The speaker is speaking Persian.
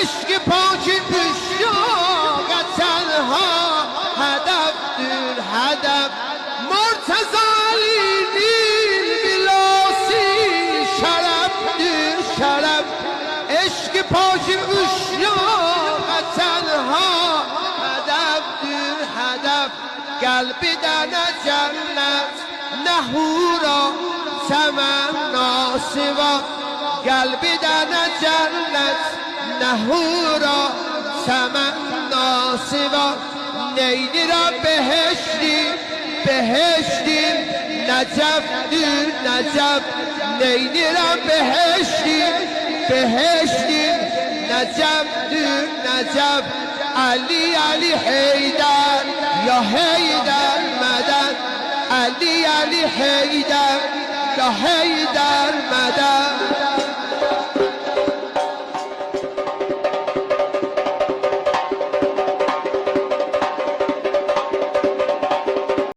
عشق پاک اشتیاق تنها هدف دور هدف مرتضی علی نیل بلاسی شرف دور شرف عشق پاک اشتیاق تنها هدف دور هدف قلب دن جنت نهورا تمنا سوا قلب دن جنت نهورا تمنا سوا نیلی را بهشتی نجف دور نجف نیلی را بهشتی نجف دور نجف علی علی حیدر یا حیدر مدد علی علی حیدر یا حیدر مدد